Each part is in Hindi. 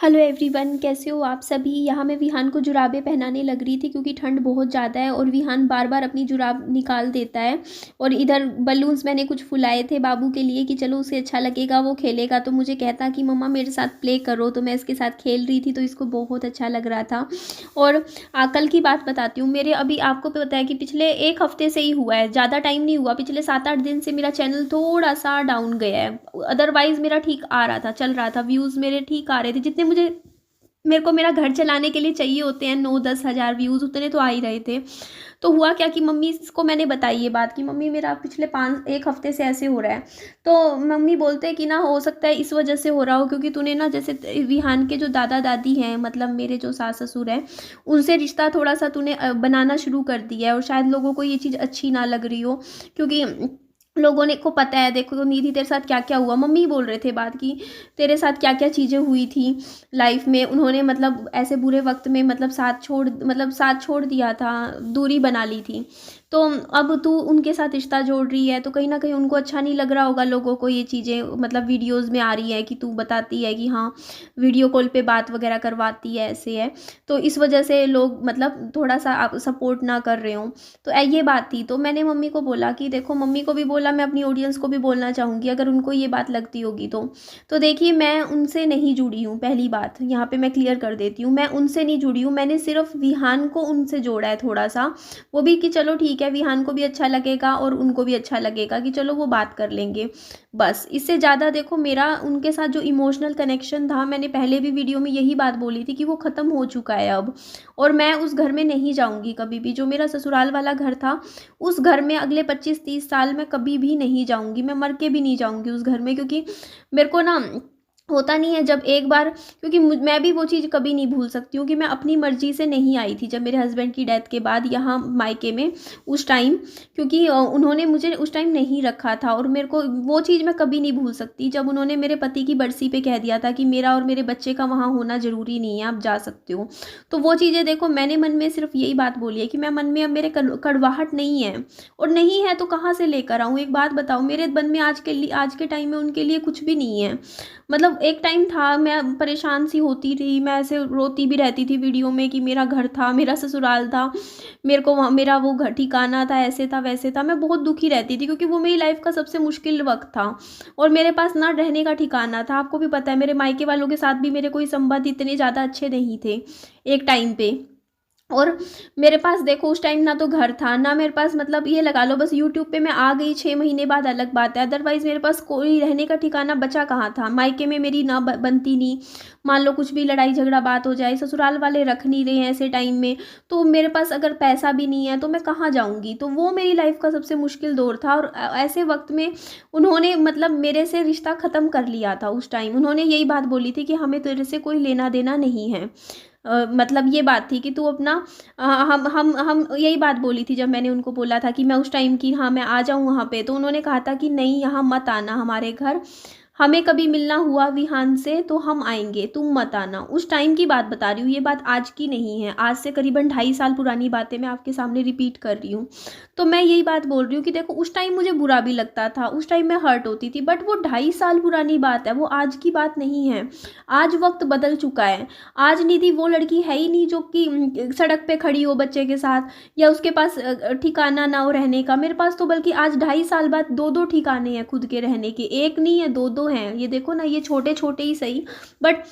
हेलो एवरीवन, कैसे हो आप सभी। यहाँ मैं विहान को जुराबें पहनाने लग रही थी क्योंकि ठंड बहुत ज़्यादा है और विहान बार बार अपनी जुराब निकाल देता है। और इधर बलून्स मैंने कुछ फुलाए थे बाबू के लिए कि चलो उसे अच्छा लगेगा, वो खेलेगा। तो मुझे कहता कि मम्मा मेरे साथ प्ले करो, तो मैं इसके साथ खेल रही थी तो इसको बहुत अच्छा लग रहा था। और कल की बात बताती हूँ। मेरे अभी आपको पता है कि पिछले एक हफ्ते से ही हुआ है, ज़्यादा टाइम नहीं हुआ, पिछले 7-8 दिन से मेरा चैनल थोड़ा सा डाउन गया है। अदरवाइज़ मेरा ठीक आ रहा था, चल रहा था, व्यूज़ मेरे ठीक आ रहे थे, जितने मुझे मेरे को मेरा घर चलाने के लिए चाहिए होते हैं, 9-10 हज़ार व्यूज़ उतने तो आ ही रहे थे। तो हुआ क्या कि मम्मी को मैंने बताई ये बात कि मम्मी मेरा पिछले 1 हफ्ते से ऐसे हो रहा है। तो मम्मी बोलते हैं कि ना हो सकता है इस वजह से हो रहा हो क्योंकि तूने ना जैसे विहान के जो दादा दादी हैं, मतलब मेरे जो सास ससुर हैं, उनसे रिश्ता थोड़ा सा तूने बनाना शुरू कर दिया है। और शायद लोगों को ये चीज़ अच्छी ना लग रही हो क्योंकि लोगों ने को पता है, देखो निधि तेरे साथ क्या क्या हुआ। मम्मी बोल रहे थे बात की तेरे साथ क्या क्या चीज़ें हुई थी लाइफ में। उन्होंने मतलब ऐसे बुरे वक्त में मतलब साथ छोड़ दिया था, दूरी बना ली थी। तो अब तू उनके साथ रिश्ता जोड़ रही है तो कहीं ना कहीं उनको अच्छा नहीं लग रहा होगा, लोगों को ये चीज़ें मतलब वीडियोस में आ रही है कि तू बताती है कि हाँ वीडियो कॉल पे बात वगैरह करवाती है, ऐसे है। तो इस वजह से लोग मतलब थोड़ा सा आप सपोर्ट ना कर रहे हो। तो ये बात थी। तो मैंने मम्मी को बोला कि देखो, मम्मी को भी बोला, मैं अपनी ऑडियंस को भी बोलना चाहूँगी अगर उनको ये बात लगती होगी तो देखिए मैं उनसे नहीं जुड़ी हूँ। पहली बात यहाँ पे मैं क्लियर कर देती हूँ, मैं उनसे नहीं जुड़ी हूँ। मैंने सिर्फ विहान को उनसे जोड़ा है थोड़ा सा, वो भी कि चलो ठीक है, विहान को भी अच्छा लगेगा और उनको भी अच्छा लगेगा कि चलो वो बात कर लेंगे। बस इससे ज़्यादा देखो मेरा उनके साथ जो इमोशनल कनेक्शन था, मैंने पहले भी वीडियो में यही बात बोली थी कि वो ख़त्म हो चुका है अब। और मैं उस घर में नहीं जाऊँगी कभी भी। जो मेरा ससुराल वाला घर था, उस घर में अगले 25-30 साल में कभी भी नहीं जाऊँगी। मैं मर के भी नहीं जाऊँगी उस घर में, क्योंकि मेरे को ना होता नहीं है जब एक बार, क्योंकि मैं भी वो चीज़ कभी नहीं भूल सकती हूँ कि मैं अपनी मर्ज़ी से नहीं आई थी जब मेरे हस्बैंड की डेथ के बाद यहाँ मायके में उस टाइम। क्योंकि उन्होंने मुझे उस टाइम नहीं रखा था और मेरे को वो चीज़ मैं कभी नहीं भूल सकती जब उन्होंने मेरे पति की बरसी पे कह दिया था कि मेरा और मेरे बच्चे का वहाँ होना ज़रूरी नहीं है, आप जा सकते हो। तो वो चीज़ें देखो, मैंने मन में सिर्फ यही बात बोली है कि मैं मन में अब मेरे कड़वाहट नहीं है। और नहीं है तो कहाँ से लेकर आऊँ। एक बात बताओ, मेरे मन में आज के टाइम में उनके लिए कुछ भी नहीं है। मतलब एक टाइम था मैं परेशान सी होती रही, मैं ऐसे रोती भी रहती थी वीडियो में कि मेरा घर था, मेरा ससुराल था, मेरे को वहाँ मेरा वो घर ठिकाना था, ऐसे था वैसे था। मैं बहुत दुखी रहती थी क्योंकि वो मेरी लाइफ का सबसे मुश्किल वक्त था और मेरे पास ना रहने का ठिकाना था। आपको भी पता है मेरे मायके वालों के साथ भी मेरे कोई संबंध इतने ज़्यादा अच्छे नहीं थे एक टाइम पे। और मेरे पास देखो उस टाइम ना तो घर था ना मेरे पास, मतलब ये लगा लो बस यूट्यूब पे मैं आ गई 6 महीने बाद अलग बात है, अदरवाइज़ मेरे पास कोई रहने का ठिकाना बचा कहाँ था। मायके में मेरी ना बनती नहीं, मान लो कुछ भी लड़ाई झगड़ा बात हो जाए, ससुराल वाले रख नहीं रहे हैं ऐसे टाइम में, तो मेरे पास अगर पैसा भी नहीं है तो मैं कहाँ जाऊँगी। तो वो मेरी लाइफ का सबसे मुश्किल दौर था और ऐसे वक्त में उन्होंने मतलब मेरे से रिश्ता ख़त्म कर लिया था। उस टाइम उन्होंने यही बात बोली थी कि हमें तेरे से कोई लेना देना नहीं है। मतलब ये बात थी कि तू अपना हम यही बात बोली थी जब मैंने उनको बोला था कि मैं उस टाइम की हाँ मैं आ जाऊँ वहाँ पे। तो उन्होंने कहा था कि नहीं, यहाँ मत आना हमारे घर, हमें कभी मिलना हुआ विहान से तो हम आएंगे, तुम मत आना। उस टाइम की बात बता रही हूँ, ये बात आज की नहीं है, आज से करीबन 2.5 साल पुरानी बातें मैं आपके सामने रिपीट कर रही हूँ। तो मैं यही बात बोल रही हूँ कि देखो उस टाइम मुझे बुरा भी लगता था, उस टाइम मैं हर्ट होती थी, बट वो 2.5 साल पुरानी बात है, वो आज की बात नहीं है। आज वक्त बदल चुका है। आज निधि वो लड़की है ही नहीं जो कि सड़क पे खड़ी हो बच्चे के साथ या उसके पास ठिकाना ना हो रहने का। मेरे पास तो बल्कि आज 2.5 साल बाद 2-2 ठिकाने हैं खुद के रहने के, एक नहीं है 2-2 हैं। ये देखो ना, ये छोटे छोटे ही सही, बट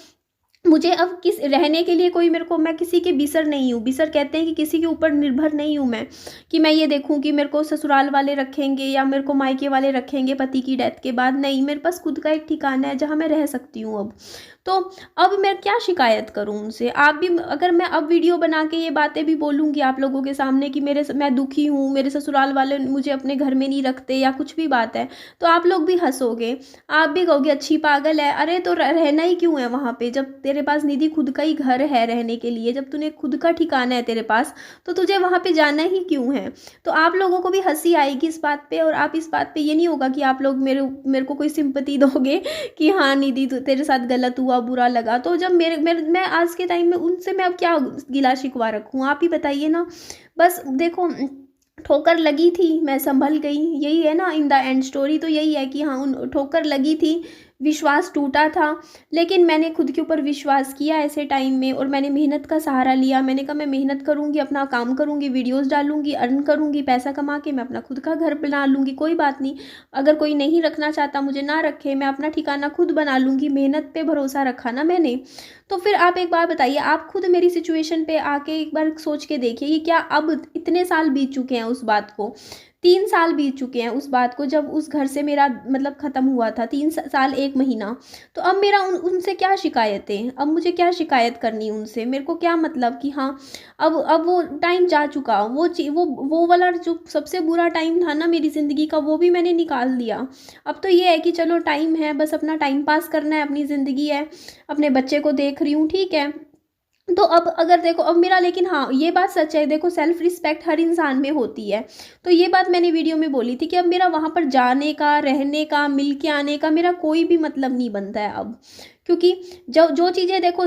मुझे अब किस रहने के लिए कोई मेरे को, मैं किसी के बिसर नहीं हूँ। बिसर कहते हैं कि किसी के ऊपर निर्भर नहीं हूँ मैं, कि मैं ये देखूँ कि मेरे को ससुराल वाले रखेंगे या मेरे को मायके वाले रखेंगे पति की डेथ के बाद। नहीं, मेरे पास खुद का एक ठिकाना है जहाँ मैं रह सकती हूँ अब। तो अब मैं क्या शिकायत करूँ उनसे। आप भी अगर मैं अब वीडियो बना के ये बातें भी बोलूँगी आप लोगों के सामने कि मैं दुखी हूँ, मेरे ससुराल वाले मुझे अपने घर में नहीं रखते या कुछ भी बात है, तो आप लोग भी हंसोगे, आप भी कहोगे अच्छी पागल है। अरे तो रहना ही क्यों है वहाँ पे जब तेरे पास निधि खुद का ही घर है रहने के लिए, जब तूने खुद का ठिकाना है तेरे पास, तो तुझे वहाँ पे जाना ही क्यों है। तो आप लोगों को भी हंसी आएगी इस बात पे, और आप इस बात पे ये नहीं होगा कि आप लोग मेरे को कोई सिंपैथी दोगे कि हाँ निधि तेरे साथ गलत हुआ, बुरा लगा। तो जब मैं आज के टाइम में उनसे मैं अब क्या गिला शिकवा रखूँ, आप ही बताइए ना। बस देखो, ठोकर लगी थी, मैं संभल गई, यही है ना इन द एंड स्टोरी। तो यही है कि हाँ उन ठोकर लगी थी, विश्वास टूटा था, लेकिन मैंने खुद के ऊपर विश्वास किया ऐसे टाइम में और मैंने मेहनत का सहारा लिया। मैंने कहा मैं मेहनत करूँगी, अपना काम करूँगी, वीडियोस डालूँगी, अर्न करूँगी, पैसा कमा के मैं अपना खुद का घर बना लूँगी, कोई बात नहीं। अगर कोई नहीं रखना चाहता मुझे ना रखे, मैं अपना ठिकाना खुद बना लूँगी। मेहनत पे भरोसा रखा ना मैंने। तो फिर आप एक बात बताइए, आप खुद मेरी सिचुएशन पे आके एक बार सोच के देखिए कि क्या अब इतने साल बीत चुके हैं उस बात को, 3 साल बीत चुके हैं उस बात को जब उस घर से मेरा मतलब ख़त्म हुआ था, 3 साल 1 महीना। तो अब मेरा उनसे क्या शिकायतें, अब मुझे क्या शिकायत करनी उनसे, मेरे को क्या मतलब कि हाँ अब वो टाइम जा चुका, वो वाला जो सबसे बुरा टाइम था ना मेरी ज़िंदगी का, वो भी मैंने निकाल दिया। अब तो ये है कि चलो टाइम है, बस अपना टाइम पास करना है, अपनी ज़िंदगी है, अपने बच्चे को देख रही हूँ, ठीक है। तो अब अगर देखो अब मेरा, लेकिन हाँ ये बात सच है, देखो सेल्फ रिस्पेक्ट हर इंसान में होती है। तो ये बात मैंने वीडियो में बोली थी कि अब मेरा वहाँ पर जाने का, रहने का, मिल के आने का मेरा कोई भी मतलब नहीं बनता है अब। क्योंकि जो जो चीज़ें देखो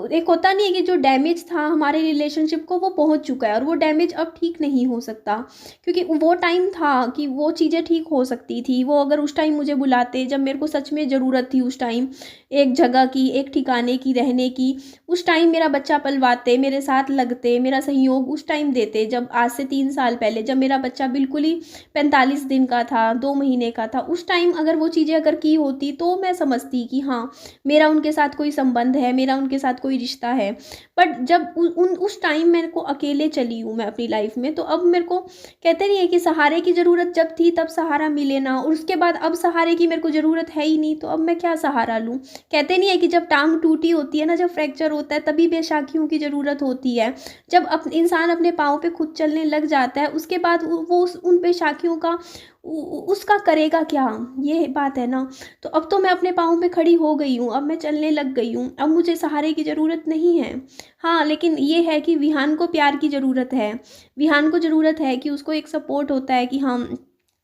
एक होता नहीं है कि जो डैमेज था हमारे रिलेशनशिप को वो पहुँच चुका है और वो डैमेज अब ठीक नहीं हो सकता। क्योंकि वो टाइम था कि वो चीज़ें ठीक हो सकती थी, वो अगर उस टाइम मुझे बुलाते जब मेरे को सच में ज़रूरत थी, उस टाइम एक जगह की, एक ठिकाने की, रहने की, उस टाइम मेरा बच्चा पलवाते, मेरे साथ लगते, मेरा सहयोग उस टाइम देते, जब आज से 3 साल पहले जब मेरा बच्चा बिल्कुल ही 45 दिन का था, 2 महीने का था, उस टाइम अगर वो चीज़ें अगर की होती तो मैं समझती कि हाँ मेरा उनके साथ कोई संबंध है, मेरा उनके साथ कोई रिश्ता है। बट जब उस टाइम मेरे को अकेले चली हूँ मैं अपनी लाइफ में, तो अब मेरे को कहते नहीं है कि सहारे की ज़रूरत जब थी तब सहारा मिले ना, और उसके बाद अब सहारे की मेरे को ज़रूरत है ही नहीं, तो अब मैं क्या सहारा लूँ। कहते नहीं है कि जब टांग टूटी होती है ना, जब फ्रैक्चर होता है, तभी बेसाखियों की ज़रूरत होती है। जब इंसान अपने पाँव पे खुद चलने लग जाता है, उसके बाद वो उन बेसाखियों का उसका करेगा क्या, ये बात है ना। तो अब तो मैं अपने पाँव पे खड़ी हो गई हूँ, अब मैं चलने लग गई हूँ, अब मुझे सहारे की ज़रूरत नहीं है। हाँ लेकिन ये है कि विहान को प्यार की ज़रूरत है, विहान को ज़रूरत है कि उसको एक सपोर्ट होता है कि हाँ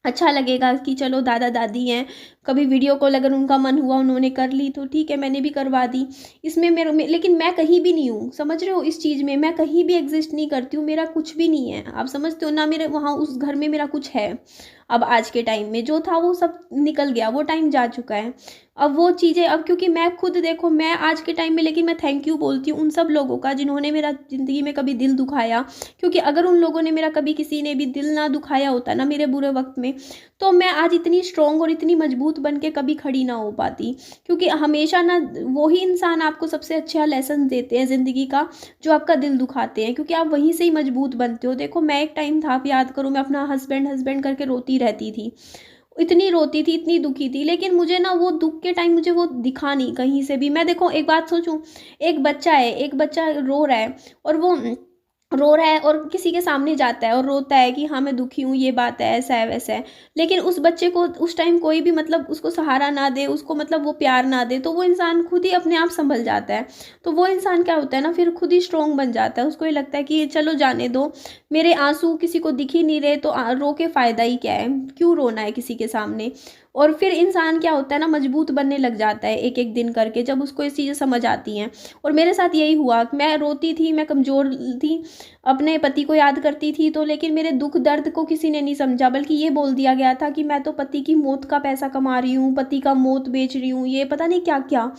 अच्छा लगेगा कि चलो दादा दादी हैं, कभी वीडियो कॉल अगर उनका मन हुआ उन्होंने कर ली तो ठीक है, मैंने भी करवा दी। इसमें लेकिन मैं कहीं भी नहीं हूँ, समझ रहे हो, इस चीज़ में मैं कहीं भी एग्जिस्ट नहीं करती हूँ, मेरा कुछ भी नहीं है, आप समझते हो ना, मेरे वहाँ उस घर में मेरा कुछ है। अब आज के टाइम में जो था वो सब निकल गया, वो टाइम जा चुका है। अब वो चीज़ें, अब क्योंकि मैं खुद देखो, मैं आज के टाइम में, लेकिन मैं थैंक यू बोलती हूँ उन सब लोगों का जिन्होंने मेरा ज़िंदगी में कभी दिल दुखाया। क्योंकि अगर उन लोगों ने मेरा कभी, किसी ने भी दिल ना दुखाया होता ना मेरे बुरे वक्त में, तो मैं आज इतनी स्ट्रॉन्ग और इतनी मजबूत बन के कभी खड़ी ना हो पाती। क्योंकि हमेशा ना वही इंसान आपको सबसे अच्छा लेसन देते हैं ज़िंदगी का, जो आपका दिल दुखाते हैं, क्योंकि आप वहीं से ही मजबूत बनते हो। देखो मैं एक टाइम था, आप याद करो, मैं अपना हस्बैंड हस्बैंड करके रोती रहती थी, इतनी रोती थी, इतनी दुखी थी, लेकिन मुझे ना वो दुख के टाइम मुझे वो दिखा नहीं कहीं से भी। मैं देखो एक बात सोचूं, एक बच्चा है, एक बच्चा रो रहा है, और वो रो रहा है और किसी के सामने जाता है और रोता है कि हाँ मैं दुखी हूँ, ये बात है, ऐसा है, वैसा है, लेकिन उस बच्चे को उस टाइम कोई भी मतलब उसको सहारा ना दे, उसको मतलब वो प्यार ना दे, तो वो इंसान खुद ही अपने आप संभल जाता है। तो वो इंसान क्या होता है ना, फिर खुद ही स्ट्रोंग बन जाता है, उसको ये लगता है कि चलो जाने दो, मेरे आंसू किसी को दिख ही नहीं रहे, तो रो के फ़ायदा ही क्या है, क्यों रोना है किसी के सामने। और फिर इंसान क्या होता है ना, मजबूत बनने लग जाता है एक एक दिन करके, जब उसको ये चीज़ें समझ आती हैं। और मेरे साथ यही हुआ, मैं रोती थी, मैं कमज़ोर थी, अपने पति को याद करती थी, तो लेकिन मेरे दुख दर्द को किसी ने नहीं समझा, बल्कि ये बोल दिया गया था कि मैं तो पति की मौत का पैसा कमा रही हूँ, पति का मौत बेच रही हूँ, ये पता नहीं क्या क्या।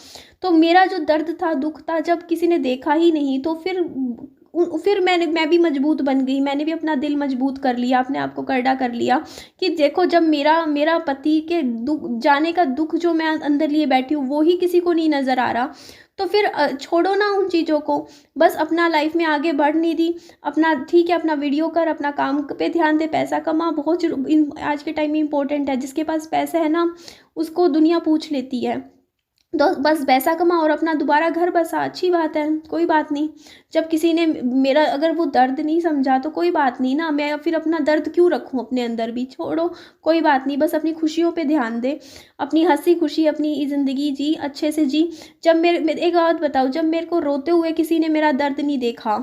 तो मेरा जो दर्द था, दुख था, जब किसी ने देखा ही नहीं, तो फिर मैं भी मजबूत बन गई, मैंने भी अपना दिल मजबूत कर लिया, अपने आप को करड़ा कर लिया कि देखो जब मेरा मेरा पति के दुख जाने का दुख जो मैं अंदर लिए बैठी हूँ, वो ही किसी को नहीं नज़र आ रहा, तो फिर छोड़ो ना उन चीज़ों को, बस अपना लाइफ में आगे बढ़ नहीं दी, अपना ठीक है, अपना वीडियो कर, अपना काम पे ध्यान दे, पैसा कमा, बहुत आज के टाइम में इंपॉर्टेंट है, जिसके पास पैसा है ना उसको दुनिया पूछ लेती है। तो बस पैसा कमा और अपना दोबारा घर बसा, अच्छी बात है, कोई बात नहीं। जब किसी ने मेरा अगर वो दर्द नहीं समझा तो कोई बात नहीं ना, मैं फिर अपना दर्द क्यों रखूं अपने अंदर भी, छोड़ो, कोई बात नहीं, बस अपनी खुशियों पे ध्यान दे, अपनी हंसी खुशी अपनी ज़िंदगी जी, अच्छे से जी। जब एक बात बताओ, जब मेरे को रोते हुए किसी ने मेरा दर्द नहीं देखा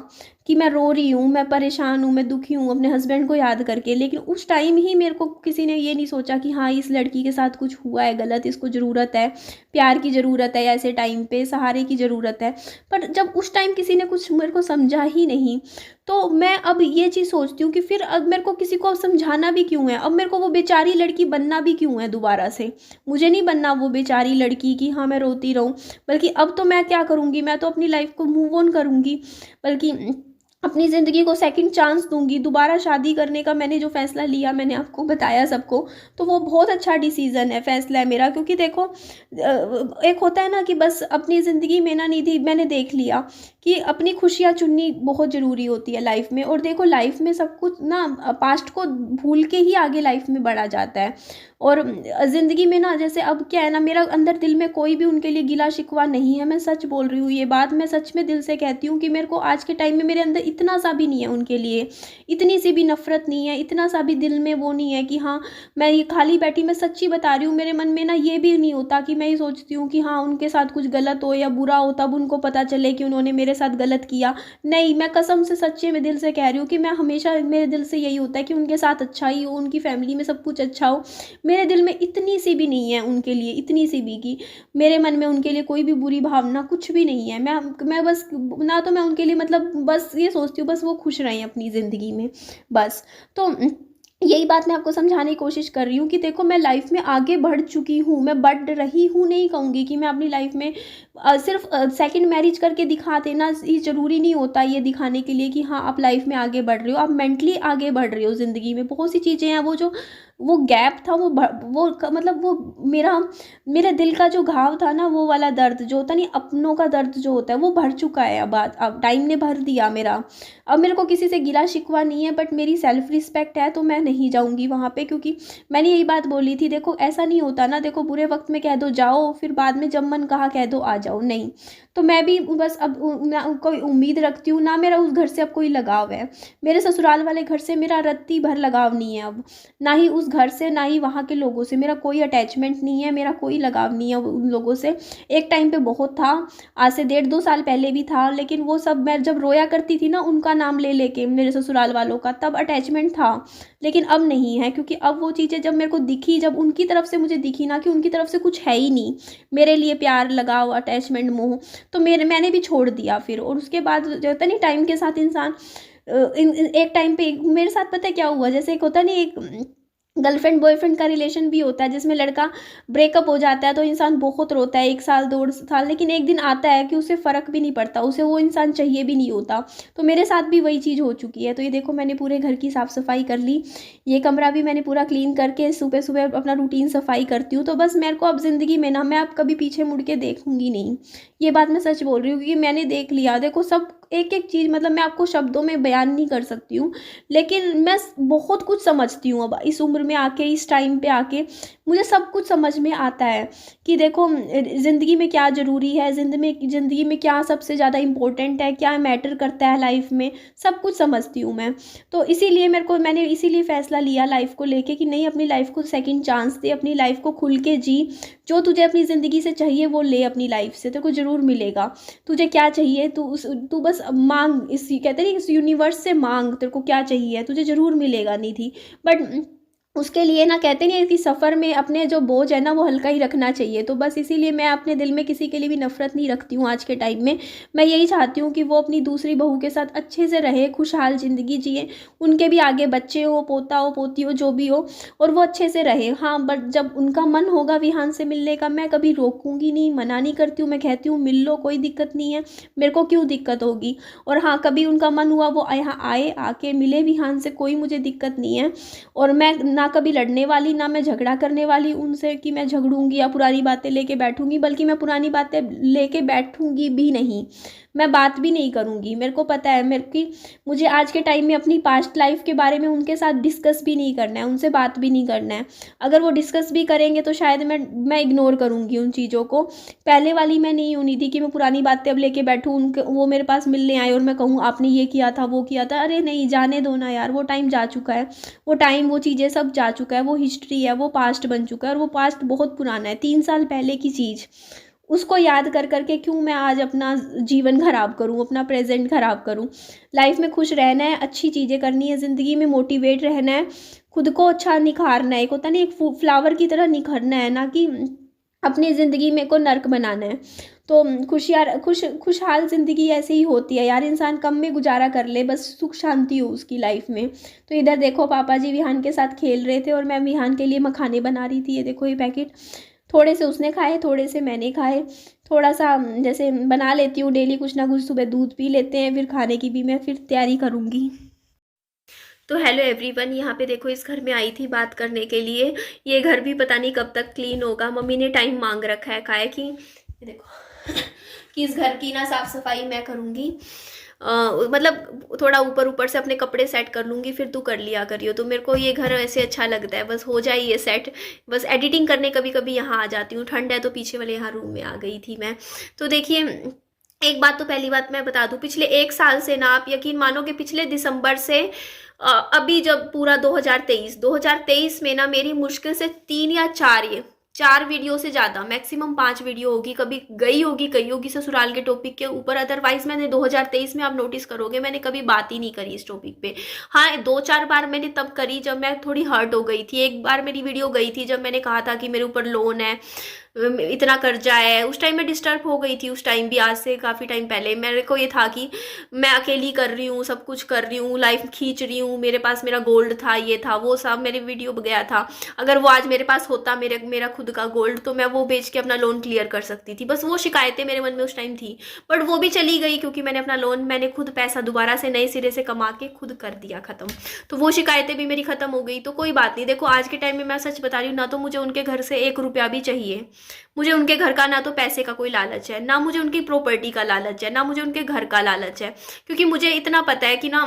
कि मैं रो रही हूँ, मैं परेशान हूँ, मैं दुखी हूँ अपने हस्बैंड को याद करके, लेकिन उस टाइम ही मेरे को किसी ने ये नहीं सोचा कि हाँ इस लड़की के साथ कुछ हुआ है गलत, इसको ज़रूरत है प्यार की, ज़रूरत है ऐसे टाइम पे सहारे की ज़रूरत है। पर जब उस टाइम किसी ने कुछ मेरे को समझा ही नहीं, तो मैं अब ये चीज़ सोचती हूँ कि फिर अब मेरे को किसी को समझाना भी क्यों है, अब मेरे को वो बेचारी लड़की बनना भी क्यों है दोबारा से। मुझे नहीं बनना वो बेचारी लड़की कि हाँ मैं रोती रहूँ, बल्कि अब तो मैं क्या करूँगी, मैं तो अपनी लाइफ को मूव ऑन करूँगी, बल्कि अपनी ज़िंदगी को सेकंड चांस दूंगी। दोबारा शादी करने का मैंने जो फ़ैसला लिया, मैंने आपको बताया सबको, तो वो बहुत अच्छा डिसीज़न है, फ़ैसला है मेरा। क्योंकि देखो एक होता है ना कि बस अपनी ज़िंदगी में ना निधि, मैंने देख लिया कि अपनी खुशियाँ चुननी बहुत ज़रूरी होती है लाइफ में। और देखो लाइफ में सब कुछ ना पास्ट को भूल के ही आगे लाइफ में बढ़ा जाता है। और ज़िंदगी में ना जैसे अब क्या है ना, मेरा अंदर दिल में कोई भी उनके लिए गिला शिकवा नहीं है, मैं सच बोल रही हूँ, ये बात मैं सच में दिल से कहती हूँ कि मेरे को आज के टाइम में मेरे अंदर इतना सा भी नहीं है उनके लिए, इतनी सी भी नफरत नहीं है, इतना सा भी दिल में वो नहीं है कि हाँ मैं ये खाली बैठी, मैं सच्ची बता रही हूँ। मेरे मन में ना ये भी नहीं होता कि मैं ये सोचती हूँ कि हाँ उनके साथ कुछ गलत हो या बुरा हो तब उनको पता चले कि उन्होंने मेरे साथ गलत किया। नहीं, मैं कसम से सच्चे में दिल से कह रही हूँ कि मैं हमेशा, मेरे दिल से यही होता है कि उनके साथ अच्छा ही हो, उनकी फैमिली में सब कुछ अच्छा हो। मेरे दिल में इतनी सी भी नहीं है उनके लिए, इतनी सी भी कि मेरे मन में उनके लिए कोई भी बुरी भावना कुछ भी नहीं है। मैं बस ना, तो मैं उनके लिए मतलब बस ये सोचती हूँ बस वो खुश रहें अपनी ज़िंदगी में, बस। तो यही बात मैं आपको समझाने की कोशिश कर रही हूँ कि देखो मैं लाइफ में आगे बढ़ चुकी हूँ, मैं बढ़ रही हूँ नहीं कहूँगी कि मैं अपनी लाइफ में सिर्फ सेकंड मैरिज करके दिखा देना ये ज़रूरी नहीं होता, ये दिखाने के लिए कि हाँ आप लाइफ में आगे बढ़ रहे हो, आप मेंटली आगे बढ़ रहे हो। ज़िंदगी में बहुत सी चीज़ें हैं, वो जो वो गैप था मतलब वो मेरा मेरे दिल का जो घाव था ना, वो वाला दर्द जो होता नहीं, अपनों का दर्द जो होता है, वो भर चुका है। अब टाइम ने भर दिया मेरा। अब मेरे को किसी से गिला शिकवा नहीं है, बट मेरी सेल्फ रिस्पेक्ट है, तो मैं नहीं जाऊँगी वहाँ पे। क्योंकि मैंने यही बात बोली थी, देखो ऐसा नहीं होता ना, देखो बुरे वक्त में कह दो जाओ, फिर बाद में जब मन कहा कह दो आ जाओ, नहीं। तो मैं भी बस अब ना कोई उम्मीद रखती हूँ ना, मेरा उस घर से अब कोई लगाव है। मेरे ससुराल वाले घर से मेरा रत्ती भर लगाव नहीं है अब, ना ही उस घर से, ना ही वहाँ के लोगों से मेरा कोई अटैचमेंट नहीं है, मेरा कोई लगाव नहीं है उन लोगों से। एक टाइम पे बहुत था, आज से 1.5-2 साल पहले भी था, लेकिन वो सब मैं जब रोया करती थी ना उनका नाम ले लेके, मेरे ससुराल वालों का, तब अटैचमेंट था। लेकिन अब नहीं है, क्योंकि अब वो चीज़ें जब मेरे को दिखी, जब उनकी तरफ से मुझे दिखी ना कि उनकी तरफ से कुछ है ही नहीं मेरे लिए, प्यार लगाव अटैचमेंट मोह, तो मैंने भी छोड़ दिया फिर। और उसके बाद जो होता नहीं टाइम के साथ इंसान एक टाइम पे मेरे साथ पता है क्या हुआ, जैसे एक होता नहीं, एक गर्लफ्रेंड बॉयफ्रेंड का रिलेशन भी होता है जिसमें लड़का ब्रेकअप हो जाता है तो इंसान बहुत रोता है 1 साल 2 साल, लेकिन एक दिन आता है कि उसे फ़र्क भी नहीं पड़ता, उसे वो इंसान चाहिए भी नहीं होता। तो मेरे साथ भी वही चीज़ हो चुकी है। तो ये देखो मैंने पूरे घर की साफ़ सफाई कर ली, ये कमरा भी मैंने पूरा क्लीन करके सुबह सुबह अपना रूटीन सफाई करती हूँ। तो बस मेरे को अब ज़िंदगी में ना, मैं अब कभी पीछे मुड़ के देखूंगी नहीं। ये बात मैं सच बोल रही हूँ, क्योंकि मैंने देख लिया, देखो सब एक एक चीज़, मतलब मैं आपको शब्दों में बयान नहीं कर सकती हूँ, लेकिन मैं बहुत कुछ समझती हूँ अब इस उम्र में आके, इस टाइम पे आके मुझे सब कुछ समझ में आता है कि देखो ज़िंदगी में क्या ज़रूरी है, ज़िंदगी में क्या सबसे ज़्यादा इम्पोर्टेंट है, क्या मैटर करता है लाइफ में, सब कुछ समझती हूँ मैं। तो इसीलिए मैंने इसीलिए फ़ैसला लिया लाइफ को लेके कि नहीं, अपनी लाइफ को सेकंड चांस दे, अपनी लाइफ को खुल के जी, जो तुझे अपनी ज़िंदगी से चाहिए वो ले, अपनी लाइफ से तेरे को ज़रूर मिलेगा। तुझे क्या चाहिए तू बस मांग, इस कहते नहीं इस यूनिवर्स से मांग, तेरे को क्या चाहिए तुझे ज़रूर मिलेगा निधि। बट उसके लिए ना कहते नहीं है कि सफ़र में अपने जो बोझ है ना वो हल्का ही रखना चाहिए। तो बस इसीलिए मैं अपने दिल में किसी के लिए भी नफ़रत नहीं रखती हूँ आज के टाइम में। मैं यही चाहती हूँ कि वो अपनी दूसरी बहू के साथ अच्छे से रहे, खुशहाल ज़िंदगी जिए, उनके भी आगे बच्चे हो, पोता हो, पोती हो, जो भी हो, और वो अच्छे से रहे। हाँ, बट जब उनका मन होगा विहान से मिलने का, मैं कभी रोकूंगी नहीं, मना नहीं करती हूँ, मैं कहती हूँ मिल लो, कोई दिक्कत नहीं है, मेरे को क्यों दिक्कत होगी। और हाँ, कभी उनका मन हुआ वो यहाँ आए, आके मिले विहान से, कोई मुझे दिक्कत नहीं है। और मैं ना कभी लड़ने वाली, ना मैं झगड़ा करने वाली उनसे कि मैं झगड़ूंगी या पुरानी बातें लेके बैठूंगी, बल्कि मैं पुरानी बातें लेके बैठूंगी भी नहीं, मैं बात भी नहीं करूंगी। मेरे को पता है मुझे आज के टाइम में अपनी पास्ट लाइफ के बारे में उनके साथ डिस्कस भी नहीं करना है, उनसे बात भी नहीं करना है। अगर वो डिस्कस भी करेंगे तो शायद मैं इग्नोर करूंगी उन चीज़ों को। पहले वाली मैं नहीं होनी थी कि मैं पुरानी बातें अब लेके बैठूँ, उनके वो मेरे पास मिलने आए और मैं कहूँ आपने ये किया था, वो किया था। अरे नहीं, जाने दो ना यार, वो टाइम जा चुका है, वो टाइम, वो चीज़ें सब जा चुका है, वो हिस्ट्री है, वो पास्ट बन चुका है, और वो पास्ट बहुत पुराना है, 3 साल पहले की चीज़। उसको याद कर करके क्यों मैं आज अपना जीवन खराब करूं, अपना प्रेजेंट खराब करूं। लाइफ में खुश रहना है, अच्छी चीज़ें करनी है, ज़िंदगी में मोटिवेट रहना है, खुद को अच्छा निखारना है, एक होता नहीं एक फ्लावर की तरह निखरना है, ना कि अपनी ज़िंदगी में को नर्क बनाना है। तो खुशहाल ज़िंदगी ऐसे ही होती है यार, इंसान कम में गुजारा कर ले, बस सुख शांति हो उसकी लाइफ में। तो इधर देखो पापा जी विहान के साथ खेल रहे थे और मैं विहान के लिए मखाने बना रही थी। ये देखो ये पैकेट, थोड़े से उसने खाए, थोड़े से मैंने खाए। थोड़ा सा जैसे बना लेती हूँ डेली कुछ ना कुछ, सुबह दूध पी लेते हैं, फिर खाने की भी मैं फिर तैयारी करूँगी। तो हेलो एवरीवन, यहाँ पे देखो इस घर में आई थी बात करने के लिए। ये घर भी पता नहीं कब तक क्लीन होगा, मम्मी ने टाइम मांग रखा है, काहे कि ये देखो कि इस घर की ना साफ़ सफाई मैं करूँगी। मतलब थोड़ा ऊपर ऊपर से अपने कपड़े सेट कर लूँगी, फिर तू कर लिया करियो। तो मेरे को ये घर ऐसे अच्छा लगता है, बस हो जाए ये सेट। बस एडिटिंग करने कभी कभी यहाँ आ जाती हूँ, ठंड है तो पीछे वाले यहाँ रूम में आ गई थी मैं। तो देखिए एक बात तो पहली बात मैं बता दूं, पिछले 1 साल से ना आप यकीन मानोगे, पिछले दिसंबर से अभी जब पूरा 2023 में ना मेरी मुश्किल से 3 या 4 वीडियो से ज़्यादा, मैक्सिमम 5 वीडियो होगी, कभी गई होगी ससुराल के टॉपिक के ऊपर। अदरवाइज मैंने 2023 में आप नोटिस करोगे मैंने कभी बात ही नहीं करी इस टॉपिक पे। हाँ 2-4 बार मैंने तब करी जब मैं थोड़ी हर्ट हो गई थी। एक बार मेरी वीडियो गई थी जब मैंने कहा था कि मेरे ऊपर लोन है, इतना कर्जा है। उस टाइम मैं डिस्टर्ब हो गई थी, उस टाइम भी, आज से काफ़ी टाइम पहले। मेरे को ये था कि मैं अकेली कर रही हूँ, सब कुछ कर रही हूँ, लाइफ खींच रही हूँ, मेरे पास मेरा गोल्ड था, ये था वो सब, मेरे वीडियो गया था। अगर वो आज मेरे पास होता, मेरा खुद का गोल्ड, तो मैं वो बेच के अपना लोन क्लियर कर सकती थी। बस वो शिकायतें मेरे मन में उस टाइम थी, बट वो भी चली गई क्योंकि मैंने अपना लोन, मैंने खुद पैसा दोबारा से नए सिरे से कमा के खुद कर दिया ख़त्म। तो वो शिकायतें भी मेरी ख़त्म हो गई। तो कोई बात नहीं। देखो आज के टाइम में मैं सच बता रही हूँ, ना तो मुझे उनके घर से 1 रुपया भी चाहिए। मुझे उनके घर का ना तो पैसे का कोई लालच है, ना मुझे उनकी प्रॉपर्टी का लालच है, ना मुझे उनके घर का लालच है। क्योंकि मुझे इतना पता है कि ना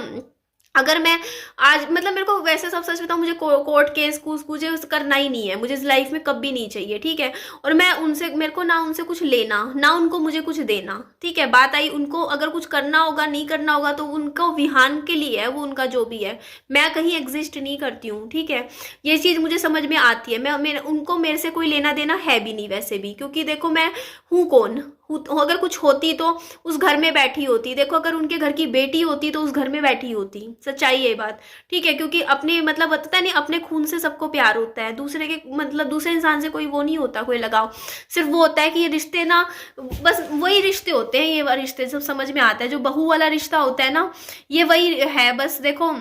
अगर मैं आज, मतलब मेरे को वैसे सब सच बताऊं, मुझे कोर्ट केस मुझे करना ही नहीं है, मुझे इस लाइफ में कभी नहीं चाहिए, ठीक है। और मैं उनसे, मेरे को ना उनसे कुछ लेना, ना उनको मुझे कुछ देना, ठीक है। बात आई उनको अगर कुछ करना होगा, नहीं करना होगा तो उनको विहान के लिए है, वो उनका जो भी है। मैं कहीं एग्जिस्ट नहीं करती हूँ, ठीक है। ये चीज़ मुझे समझ में आती है। उनको मेरे से कोई लेना देना है भी नहीं वैसे भी, क्योंकि देखो मैं हूँ कौन, अगर कुछ होती तो उस घर में बैठी होती। देखो अगर उनके घर की बेटी होती तो उस घर में बैठी होती, सच्चाई है ये बात, ठीक है। क्योंकि अपने मतलब पता नहीं, अपने खून से सबको प्यार होता है, दूसरे के मतलब दूसरे इंसान से कोई वो नहीं होता, कोई लगाव। सिर्फ वो होता है कि ये रिश्ते ना, बस वही रिश्ते होते हैं, ये रिश्ते सब समझ में आता है। जो बहू वाला रिश्ता होता है ना, ये वही है। बस देखो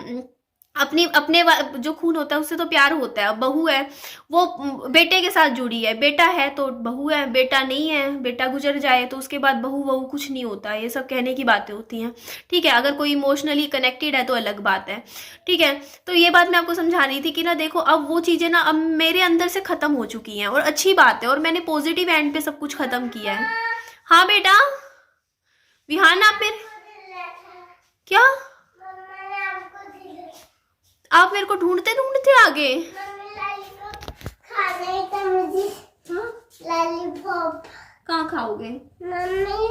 अपने जो खून होता है उससे तो प्यार होता है। अब बहू है वो बेटे के साथ जुड़ी है, बेटा है तो बहू है, बेटा नहीं है, बेटा गुजर जाए तो उसके बाद बहू कुछ नहीं होता। ये सब कहने की बातें होती हैं, ठीक है। अगर कोई इमोशनली कनेक्टेड है तो अलग बात है, ठीक है। तो ये बात मैं आपको समझा रही थी कि ना देखो अब वो चीज़ें ना अब मेरे अंदर से ख़त्म हो चुकी हैं, और अच्छी बात है। और मैंने पॉजिटिव एंड पे सब कुछ ख़त्म किया है। हाँ बेटा विहान, आप फिर क्या, आप मेरे को ढूंढते ढूंढते आ गए। लॉलीपॉप कहाँ खाओगे मम्मी?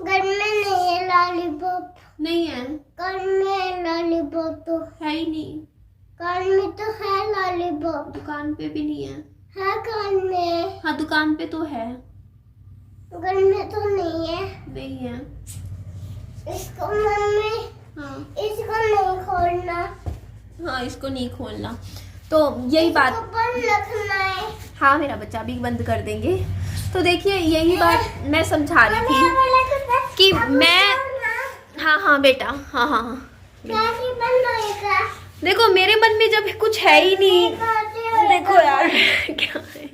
घर में नहीं है लॉलीपॉप। नहीं है घर में, लॉलीपॉप तो है ही नहीं। घर में तो है लॉलीपॉप, दुकान पे भी नहीं है। दुकान में, हाँ दुकान पे तो है, घर में तो नहीं है। नहीं है। इसको मम्मी, हाँ इसको नहीं खोलना, हाँ इसको नहीं खोलना। तो यही बात बंद रखना है। हाँ मेरा बच्चा भी बंद कर देंगे। तो देखिए यही बात मैं समझा रही थी कि मैं, हाँ बेटा, हाँ देखो मेरे मन में जब कुछ है ही नहीं, देखो यार क्या है,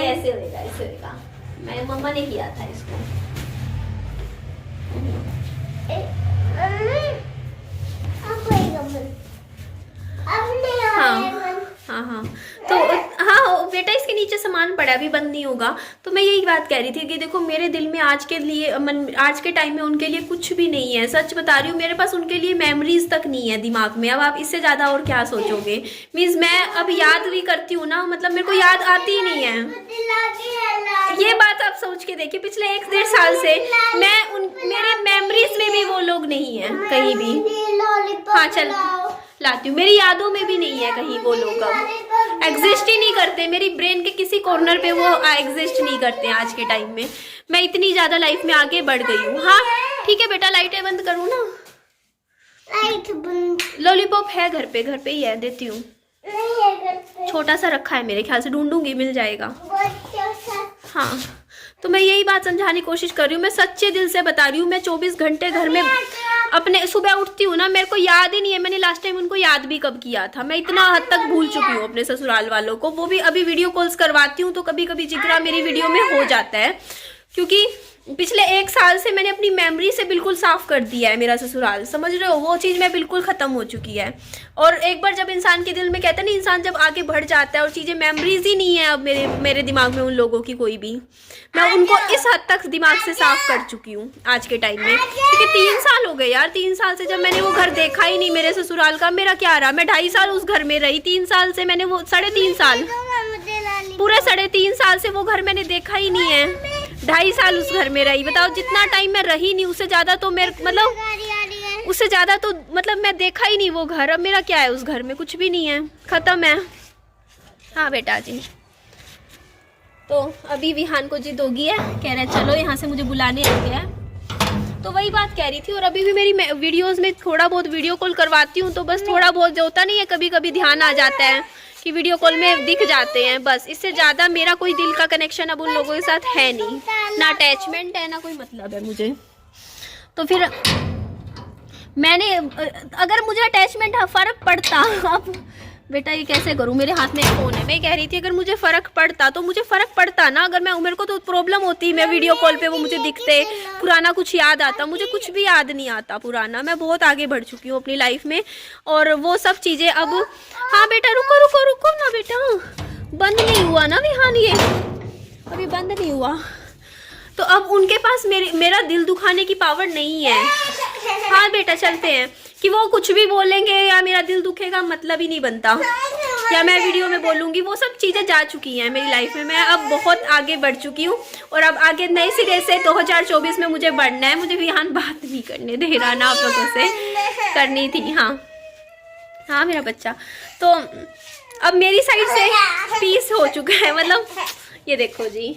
ऐसे होएगा। मैं मम्मा ने किया था इसको। हाँ तो हाँ बेटा इसके नीचे सामान पड़ा, अभी बंद नहीं होगा। तो मैं यही बात कह रही थी कि देखो मेरे दिल में आज के टाइम में उनके लिए कुछ भी नहीं है। सच बता रही हूँ, मेरे पास उनके लिए मेमोरीज तक नहीं है दिमाग में। अब आप इससे ज़्यादा और क्या सोचोगे। मीन्स मैं अब याद भी करती हूँ ना, मतलब मेरे को याद आती ही नहीं है। ये बात आप सोच के देखिए, पिछले 1-1.5 साल से मेरे मेमोरीज में भी वो लोग नहीं है कहीं भी। हाँ चल लाती हूँ, मेरी यादों में भी नहीं है कहीं वो लोग, अब एग्जिस्ट ही नहीं करते। मेरी ब्रेन के किसी कॉर्नर पे वो एग्जिस्ट नहीं करते हैं आज के टाइम में। मैं इतनी ज़्यादा लाइफ में आगे बढ़ गई हूँ। हाँ ठीक है बेटा, लाइटें बंद करूँ ना? लाइट बंद। लॉलीपॉप है घर पे ही है, देती हूँ। छोटा सा रखा है मेरे ख्याल से, ढूंढूंगी मिल जाएगा। हाँ, तो मैं यही बात समझाने की कोशिश कर रही हूँ, मैं सच्चे दिल से बता रही हूँ। मैं 24 घंटे घर में अपने, सुबह उठती हूँ ना, मेरे को याद ही नहीं है मैंने लास्ट टाइम उनको याद भी कब किया था। मैं इतना हद तक भूल चुकी हूँ अपने ससुराल वालों को। वो भी अभी वीडियो कॉल्स करवाती हूँ तो कभी कभी जिक्र मेरी वीडियो में हो जाता है, क्योंकि पिछले 1 साल से मैंने अपनी मेमोरी से बिल्कुल साफ कर दिया है मेरा ससुराल, समझ रहे हो, वो चीज़ मैं बिल्कुल ख़त्म हो चुकी है। और एक बार जब इंसान के दिल में, कहते हैं ना, इंसान जब आगे बढ़ जाता है और चीज़ें, मेमोरीज ही नहीं है अब मेरे दिमाग में उन लोगों की कोई भी। मैं उनको इस हद तक दिमाग से साफ कर चुकी हूँ आज के टाइम में, क्योंकि 3 साल हो गए यार। 3 साल से जब मैंने वो घर देखा ही नहीं मेरे ससुराल का, मेरा क्या रहा। मैं 2.5 साल उस घर में रही, 3 साल से मैंने वो 3.5 साल, पूरे 3.5 साल से वो घर मैंने देखा ही नहीं है। 2.5 साल उस घर में रही, बताओ, जितना टाइम मैं रही नहीं उससे ज़्यादा तो मेरे मतलब मैं देखा ही नहीं वो घर। अब मेरा क्या है उस घर में, कुछ भी नहीं है, ख़त्म है। हाँ बेटा जी, तो अभी विहान को जिद होगी है, कह रहा है चलो यहाँ से, मुझे बुलाने आ गया है। तो वही बात कह रही थी। और अभी भी मेरी वीडियोज़ में थोड़ा बहुत वीडियो कॉल करवाती हूँ, तो बस थोड़ा बहुत जो होता नहीं है, कभी कभी ध्यान आ जाता है कि वीडियो कॉल में दिख जाते हैं, बस। इससे ज़्यादा मेरा कोई दिल का कनेक्शन अब उन लोगों के साथ है नहीं, ना अटैचमेंट है, ना कोई मतलब है मुझे। तो फिर मैंने, अगर मुझे अटैचमेंट फ़र्क पड़ता, अब बेटा ये कैसे करूँ, मेरे हाथ में एक फ़ोन है, मैं कह रही थी अगर मुझे फ़र्क पड़ता तो मुझे फ़र्क पड़ता ना। अगर मेरे को तो प्रॉब्लम होती, मैं वीडियो कॉल पे वो मुझे दिखते, पुराना कुछ याद आता। मुझे कुछ भी याद नहीं आता पुराना, मैं बहुत आगे बढ़ चुकी हूँ अपनी लाइफ में, और वो सब चीज़ें अब। हाँ बेटा रुको रुको रुको ना बेटा, बंद नहीं हुआ ना विहान, ये अभी बंद नहीं हुआ। तो अब उनके पास मेरा दिल दुखाने की पावर नहीं है। हाँ बेटा चलते हैं, कि वो कुछ भी बोलेंगे या मेरा दिल दुखेगा मतलब ही नहीं बनता, या मैं वीडियो में बोलूँगी, वो सब चीज़ें जा चुकी हैं मेरी लाइफ में। मैं अब बहुत आगे बढ़ चुकी हूँ, और अब आगे नए सिरे से 2024 में मुझे बढ़ना है। मुझे विहान बात नहीं करने दे रहा ना, आप लोगों से करनी थी। हाँ हाँ मेरा बच्चा, तो अब मेरी साइड से पीस हो चुका है, मतलब ये देखो जी।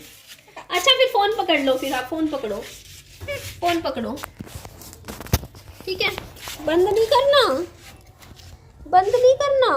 अच्छा फिर फ़ोन पकड़ लो, फिर आप फ़ोन पकड़ो, फ़ोन पकड़ो, ठीक है। बंद नहीं करना, बंद नहीं करना।